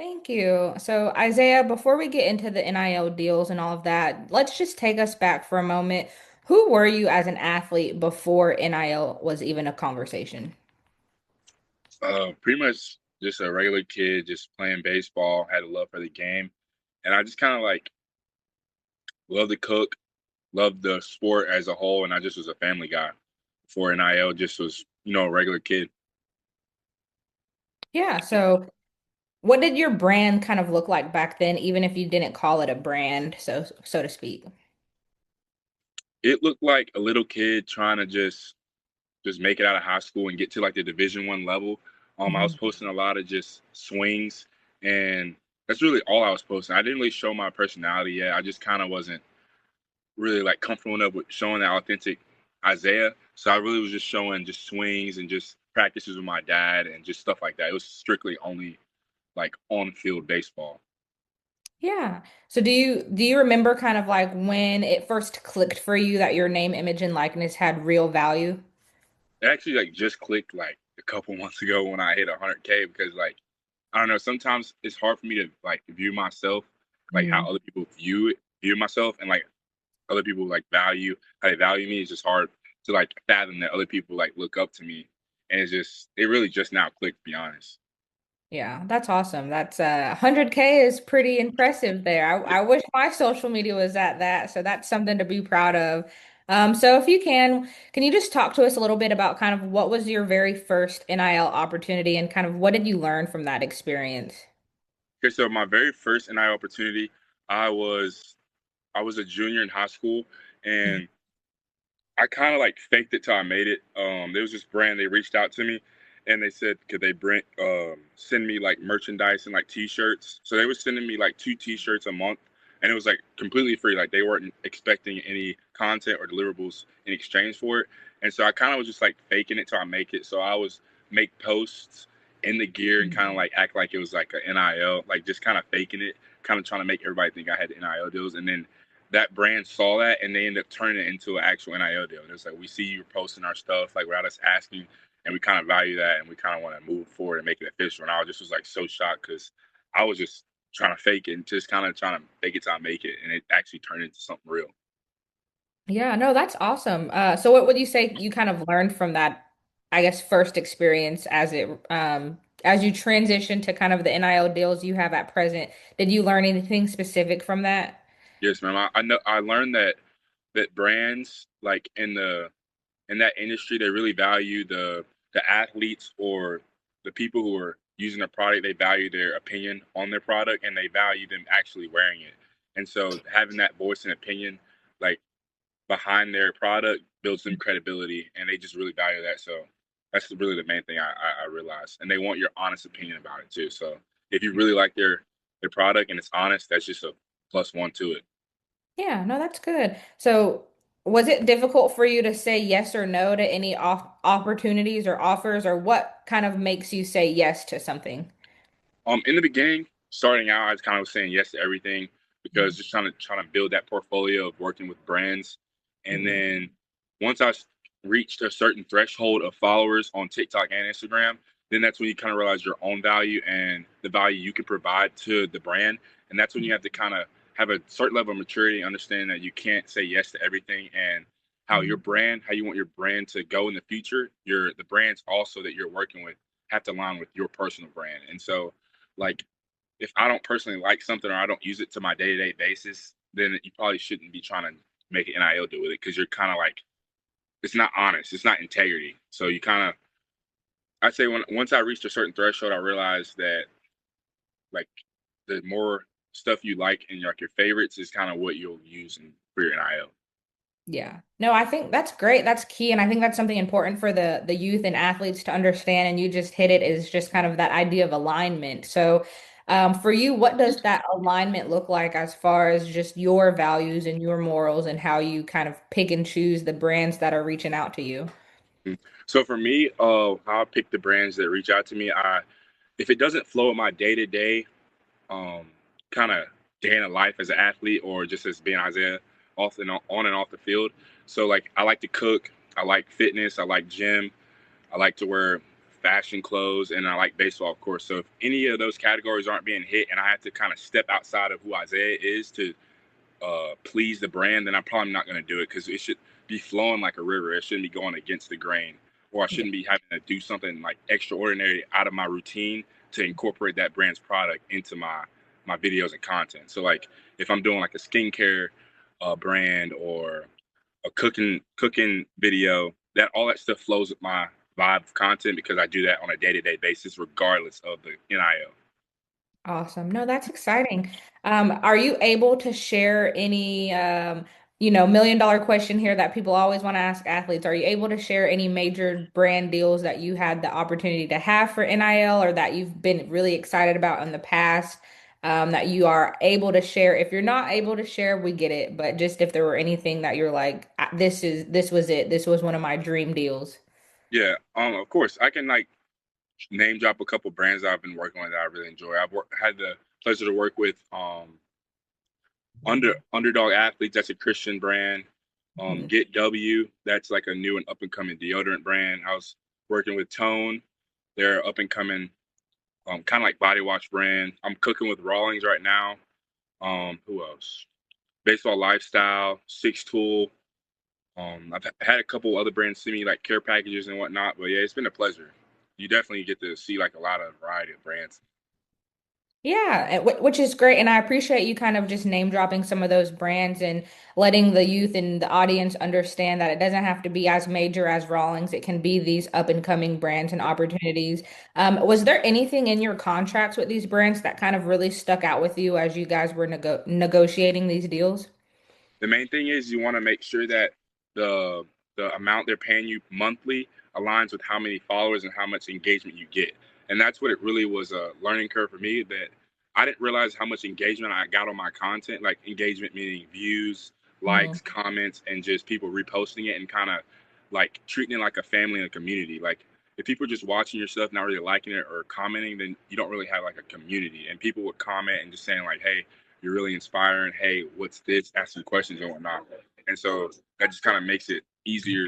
Thank you. So, Isaiah, before we get into the NIL deals and all of that, let's just take us back for a moment. Who were you as an athlete before NIL was even a conversation? Pretty much just a regular kid, just playing baseball, had a love for the game. And I just kind of like love to cook, love the sport as a whole. And I just was a family guy before NIL, just was, a regular kid. Yeah, so what did your brand kind of look like back then, even if you didn't call it a brand, so to speak? It looked like a little kid trying to just make it out of high school and get to like the Division 1 level. I was Mhm. posting a lot of just swings, and that's really all I was posting. I didn't really show my personality yet. I just kind of wasn't really like comfortable enough with showing that authentic Isaiah. So I really was just showing just swings and just practices with my dad and just stuff like that. It was strictly only like on field baseball. Yeah. So do you remember kind of like when it first clicked for you that your name, image, and likeness had real value? It actually like just clicked like a couple months ago when I hit 100K because like I don't know, sometimes it's hard for me to like view myself like how Mhm. other people view myself and like other people like value how they value me. It's just hard to like fathom that other people like look up to me. And it really just now clicked, to be honest. Yeah, that's awesome. That's 100K is pretty impressive there. I wish my social media was at that, so that's something to be proud of. So if you can you just talk to us a little bit about kind of what was your very first NIL opportunity and kind of what did you learn from that experience? Okay, so my very first NIL opportunity, I was I was a junior in high school, and I kind of like faked it till I made it. There was this brand, they reached out to me, and they said could they send me like merchandise and like T-shirts. So they were sending me like 2 T-shirts a month, and it was like completely free. Like they weren't expecting any content or deliverables in exchange for it. And so I kind of was just like faking it till I make it. So I was make posts in the gear and kind of like act like it was like an NIL, like just kind of faking it, kind of trying to make everybody think I had NIL deals, and then that brand saw that and they ended up turning it into an actual NIL deal. And it's like, we see you posting our stuff like without us asking, and we kind of value that, and we kind of want to move forward and make it official. And I just was like so shocked because I was just trying to fake it and just kind of trying to fake it till I make it, and it actually turned into something real. Yeah, no, that's awesome. So what would you say you kind of learned from that, I guess, first experience as you transition to kind of the NIL deals you have at present? Did you learn anything specific from that? Yes, ma'am. I know I learned that brands like in that industry, they really value the athletes or the people who are using the product. They value their opinion on their product, and they value them actually wearing it. And so having that voice and opinion like behind their product builds them credibility, and they just really value that. So that's really the main thing I realized. And they want your honest opinion about it too. So if you really like their product and it's honest, that's just a +1 to it. Yeah, no, that's good. So, was it difficult for you to say yes or no to any opportunities or offers, or what kind of makes you say yes to something? In the beginning, starting out, I was kind of saying yes to everything because just trying to build that portfolio of working with brands. And Mhm. then once reached a certain threshold of followers on TikTok and Instagram, then that's when you kind of realize your own value and the value you can provide to the brand. And that's when you have to kind of have a certain level of maturity, understand that you can't say yes to everything, and how you want your brand to go in the future, the brands also that you're working with have to align with your personal brand. And so like, if I don't personally like something or I don't use it to my day-to-day basis, then you probably shouldn't be trying to make an NIL deal with it because you're kind of like it's not honest, it's not integrity. So you kind of I'd say once I reached a certain threshold, I realized that like the more stuff you like and like your favorites is kind of what you'll use for your NIL. Yeah. No, I think that's great. That's key. And I think that's something important for the youth and athletes to understand. And you just hit it is just kind of that idea of alignment. So, for you, what does that alignment look like as far as just your values and your morals and how you kind of pick and choose the brands that are reaching out to you? Mm. So for me, how I pick the brands that reach out to me, I if it doesn't flow with my day to day, um, kind of day in a life as an athlete or just as being Isaiah on and off the field. So like I like to cook, I like fitness, I like gym, I like to wear fashion clothes, and I like baseball, of course. So if any of those categories aren't being hit, and I have to kind of step outside of who Isaiah is to please the brand, then I'm probably not going to do it because it should be flowing like a river. It shouldn't be going against the grain, or I Yeah. shouldn't be having to do something like extraordinary out of my routine to incorporate that brand's product into my videos and content. So like if I'm doing like a skincare brand or a cooking video, that all that stuff flows with my vibe of content because I do that on a day-to-day basis, regardless of the NIL. Awesome. No, that's exciting. Are you able to share any, million dollar question here that people always want to ask athletes? Are you able to share any major brand deals that you had the opportunity to have for NIL or that you've been really excited about in the past, that you are able to share? If you're not able to share, we get it. But just if there were anything that you're like, this was it. This was one of my dream deals." Yeah, of course, I can like name drop a couple brands that I've been working with that I really enjoy. Had the pleasure to work with Underdog Athletes. That's a Christian brand. Mhm. Get W. That's like a new and up and coming deodorant brand. I was working with Tone. They're up and coming, kind of like body wash brand. I'm cooking with Rawlings right now. Who else? Baseball Lifestyle, Six Tool. I've had a couple other brands send me like care packages and whatnot, but yeah, it's been a pleasure. You definitely get to see like a lot of variety of brands. Yeah, which is great. And I appreciate you kind of just name dropping some of those brands and letting the youth and the audience understand that it doesn't have to be as major as Rawlings. It can be these up and coming brands and opportunities. Was there anything in your contracts with these brands that kind of really stuck out with you as you guys were negotiating these deals? The main thing is you want to make sure that the the amount they're paying you monthly aligns with how many followers and how much engagement you get. And that's what it really was a learning curve for me that I didn't realize how much engagement I got on my content, like engagement meaning views, likes, comments, and just people reposting it and kind of like treating it like a family and a community. Like if people are just watching your stuff, not really liking it or commenting, then you don't really have like a community. And people would comment and just saying like, "Hey, you're really inspiring. Hey, what's this?" Asking questions and whatnot. And so that just kind of makes it easier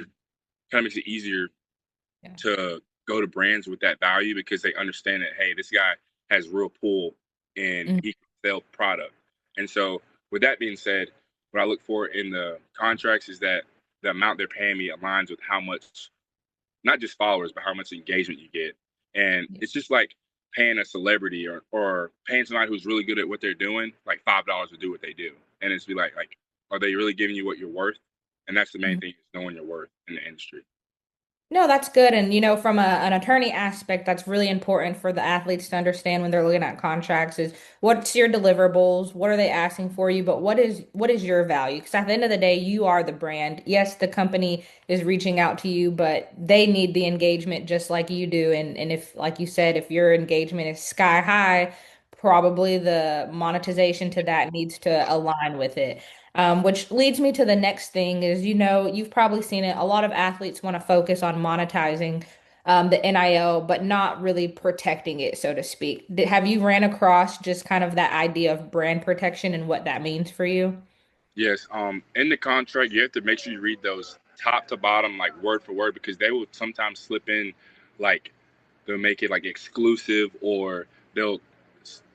Yeah. to go to brands with that value because they understand that, hey, this guy has real pull and Mhm. he can sell product. And so with that being said, what I look for in the contracts is that the amount they're paying me aligns with how much, not just followers, but how much engagement you get. And Yeah. it's just like paying a celebrity or paying somebody who's really good at what they're doing, like $5 to do what they do. And it's be like, are they really giving you what you're worth? And that's the main thing is knowing your worth in the industry. No, that's good. And, from an attorney aspect, that's really important for the athletes to understand when they're looking at contracts is what's your deliverables? What are they asking for you? But what is your value? Because at the end of the day, you are the brand. Yes, the company is reaching out to you, but they need the engagement just like you do. And if, like you said, if your engagement is sky high, probably the monetization to that needs to align with it. Which leads me to the next thing is, you've probably seen it. A lot of athletes want to focus on monetizing the NIL, but not really protecting it, so to speak. Have you ran across just kind of that idea of brand protection and what that means for you? Yes. In the contract, you have to make sure you read those top to bottom, like word for word, because they will sometimes slip in, like they'll make it like exclusive, or they'll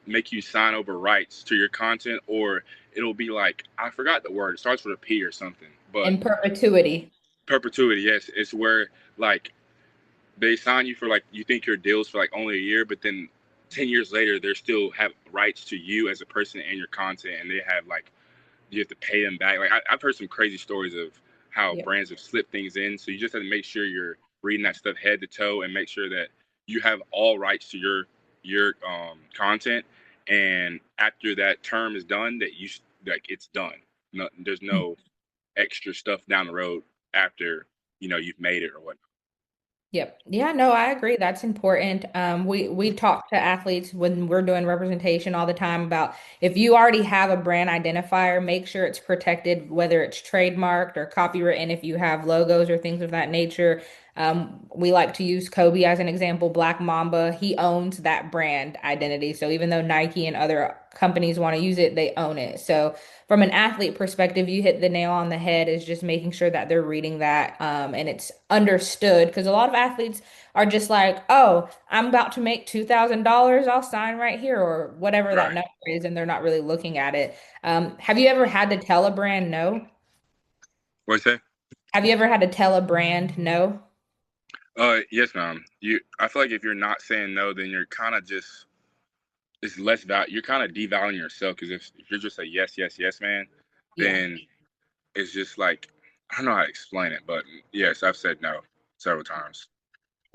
make you sign over rights to your content, or it'll be like I forgot the word. It starts with a P or something, but In perpetuity. perpetuity. Yes, it's where like they sign you for like you think your deals for like only a year, but then 10 years later they still have rights to you as a person and your content, and they have like you have to pay them back. Like I've heard some crazy stories of how Yeah. brands have slipped things in. So you just have to make sure you're reading that stuff head to toe and make sure that you have all rights to your content. And after that term is done, that you like it's done. No, there's no extra stuff down the road after you've made it or whatnot. Yep. Yeah, no, I agree. That's important. We talk to athletes when we're doing representation all the time about if you already have a brand identifier, make sure it's protected, whether it's trademarked or copywritten, if you have logos or things of that nature. We like to use Kobe as an example. Black Mamba, he owns that brand identity. So even though Nike and other companies want to use it, they own it. So from an athlete perspective, you hit the nail on the head is just making sure that they're reading that and it's understood. Because a lot of athletes are just like, oh, I'm about to make $2,000. I'll sign right here or whatever that Right. number is, and they're not really looking at it. Have you ever had to tell a brand no? What you say? Have you ever had to tell a brand no? Yes, ma'am. I feel like if you're not saying no, then you're kind of just it's less value. You're kind of devaluing yourself because if you're just a yes, yes, yes, man, Yeah. then it's just like I don't know how to explain it, but yes, I've said no several times.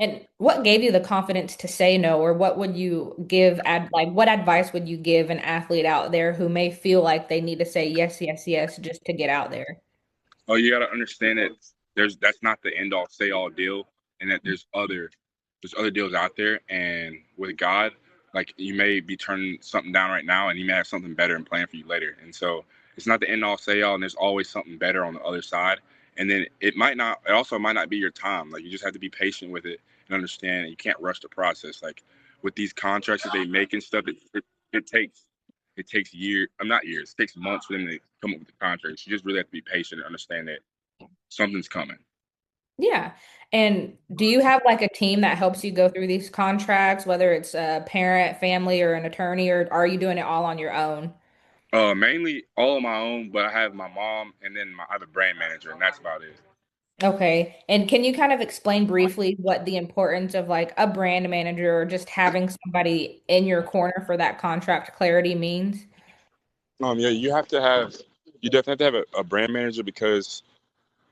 And what gave you the confidence to say no, or what would you give like what advice would you give an athlete out there who may feel like they need to say yes, yes, yes just to get out there? Oh, you got to understand that that's not the end all say all deal, and that there's other deals out there, and with God, like you may be turning something down right now, and He may have something better in plan for you later, and so it's not the end all say all, and there's always something better on the other side, and then it also might not be your time. Like you just have to be patient with it and understand you can't rush the process. Like with these contracts that they make and stuff, it takes years. I'm not years. It takes months for them to come up with the contracts. You just really have to be patient and understand that something's coming. Yeah. And do you have like a team that helps you go through these contracts, whether it's a parent, family, or an attorney, or are you doing it all on your own? Mainly all on my own, but I have my mom and then I have a brand manager, and that's about it. Okay. And can you kind of explain briefly what the importance of like a brand manager or just having somebody in your corner for that contract clarity means? Yeah, you definitely have to have a brand manager because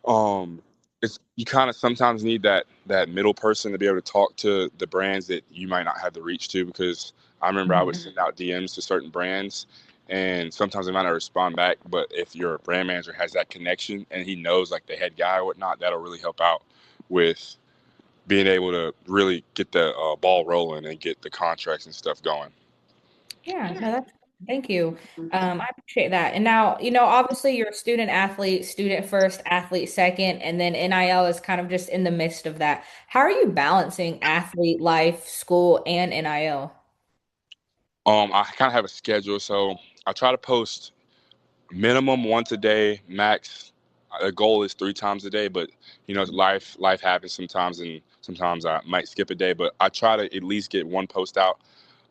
um it's you kind of sometimes need that middle person to be able to talk to the brands that you might not have the reach to because I remember I would Mhm. send out DMs to certain brands and sometimes they might not respond back, but if your brand manager has that connection and he knows like the head guy or whatnot, that'll really help out with being able to really get the ball rolling and get the contracts and stuff going. Yeah, no, that's thank you. I appreciate that. And now, obviously you're a student athlete, student first, athlete second, and then NIL is kind of just in the midst of that. How are you balancing athlete life, school, and NIL? I kind of have a schedule, so I try to post minimum once a day, max. The goal is 3 times a day, but life happens sometimes, and sometimes I might skip a day. But I try to at least get one post out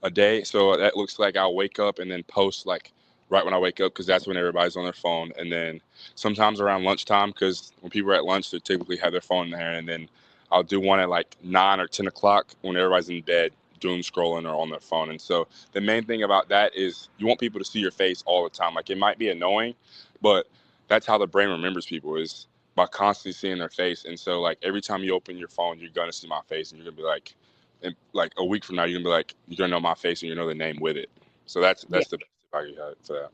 a day. So that looks like I'll wake up and then post like right when I wake up because that's when everybody's on their phone. And then sometimes around lunchtime because when people are at lunch, they typically have their phone in there. And then I'll do one at like 9 or 10 o'clock when everybody's in bed, doom scrolling or on their phone. And so the main thing about that is you want people to see your face all the time. Like it might be annoying, but that's how the brain remembers people is by constantly seeing their face. And so like every time you open your phone, you're gonna see my face, and you're gonna be like, and like a week from now, you're gonna be like, you're gonna know my face and you know the name with it. So Yeah. that's the best tip I can have for that.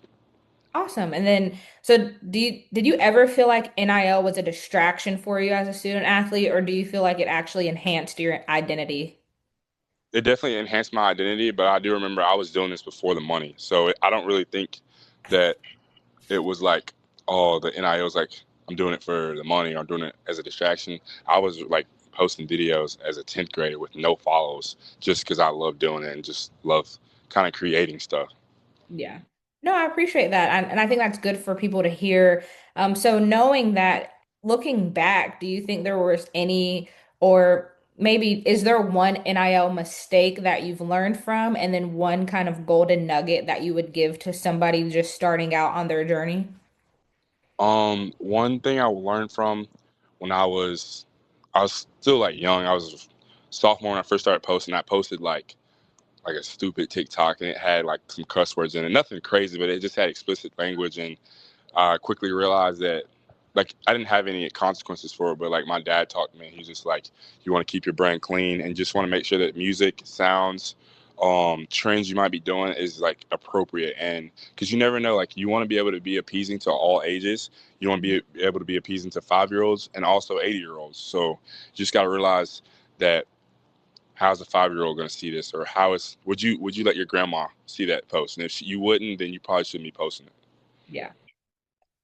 Awesome. And then, so did you ever feel like NIL was a distraction for you as a student athlete, or do you feel like it actually enhanced your identity? It definitely enhanced my identity, but I do remember I was doing this before the money, so I don't really think that it was like, oh, the NIL was like I'm doing it for the money or I'm doing it as a distraction. I was like posting videos as a 10th grader with no follows just because I love doing it and just love kind of creating stuff. Yeah. No, I appreciate that. And I think that's good for people to hear. So knowing that, looking back, do you think there was any, or maybe is there one NIL mistake that you've learned from, and then one kind of golden nugget that you would give to somebody just starting out on their journey? One thing I learned from when I was still like young. I was a sophomore when I first started posting. I posted like a stupid TikTok and it had like some cuss words in it. Nothing crazy, but it just had explicit language. And I quickly realized that like I didn't have any consequences for it, but like my dad talked to me. He's just like, you want to keep your brand clean and just want to make sure that music, sounds, trends you might be doing is like appropriate. And because you never know, like you want to be able to be appeasing to all ages. You want to be able to be appeasing to 5-year-olds and also 80-year-olds. So you just got to realize that how's a 5-year-old going to see this, or would you let your grandma see that post? And if you wouldn't, then you probably shouldn't be posting it. Yeah.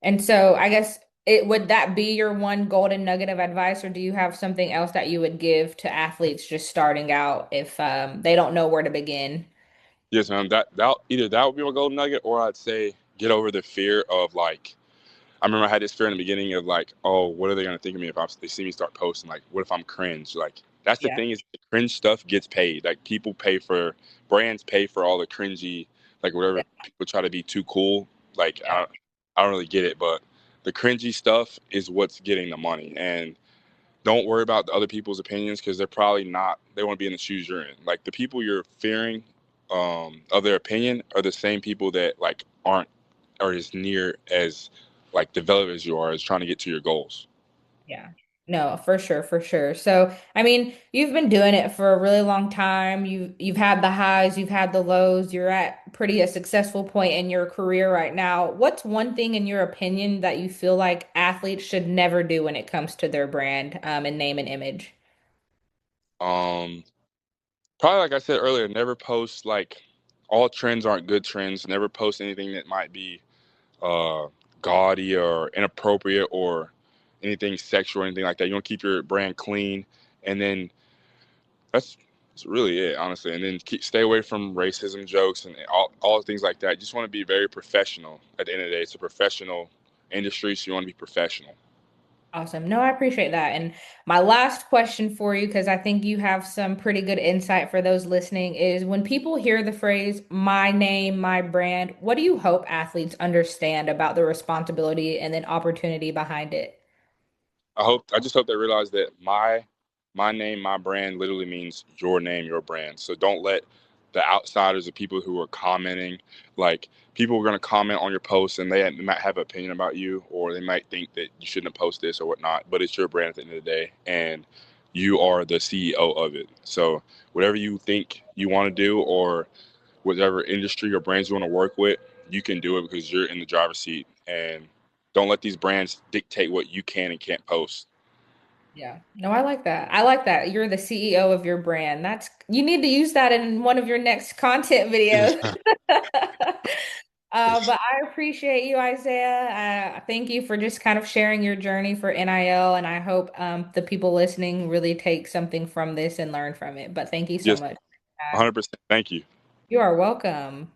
And so I guess It would that be your one golden nugget of advice, or do you have something else that you would give to athletes just starting out if they don't know where to begin? Yes, ma'am. That either that would be my golden nugget, or I'd say get over the fear of like. I remember I had this fear in the beginning of like, oh, what are they gonna think of me if they see me start posting? Like, what if I'm cringe? Like, that's the Yeah. thing is the cringe stuff gets paid. Like, people pay for brands pay for all the cringy, like whatever people try to be too cool. Like, Yeah. I don't really get it, but the cringy stuff is what's getting the money. And don't worry about the other people's opinions because they're probably not. They want to be in the shoes you're in. Like the people you're fearing of their opinion are the same people that like aren't or as near as like developed as you are as trying to get to your goals. Yeah. No, for sure, for sure. So, I mean, you've been doing it for a really long time. You've had the highs, you've had the lows. You're at pretty a successful point in your career right now. What's one thing in your opinion that you feel like athletes should never do when it comes to their brand, and name and image? Um, Probably like I said earlier, never post like all trends aren't good trends. Never post anything that might be uh, gaudy or inappropriate or anything sexual or anything like that. You want to keep your brand clean, and then that's really it, honestly. And then stay away from racism jokes and all things like that. You just want to be very professional. At the end of the day, it's a professional industry, so you want to be professional. Awesome. No, I appreciate that. And my last question for you, because I think you have some pretty good insight for those listening, is when people hear the phrase my name, my brand, what do you hope athletes understand about the responsibility and then opportunity behind it? I just hope they realize that my name, my brand literally means your name, your brand. So don't let the outsiders, the people who are commenting, like people are going to comment on your posts and they might have an opinion about you or they might think that you shouldn't post this or whatnot, but it's your brand at the end of the day and you are the CEO of it. So whatever you think you want to do or whatever industry or brands you want to work with, you can do it because you're in the driver's seat and don't let these brands dictate what you can and can't post. Yeah. No, I like that. I like that. You're the CEO of your brand. You need to use that in one of your next content videos. But I appreciate you, Isaiah. Thank you for just kind of sharing your journey for NIL, and I hope the people listening really take something from this and learn from it. But thank you so Yes, much. 100%. Thank you. You are welcome.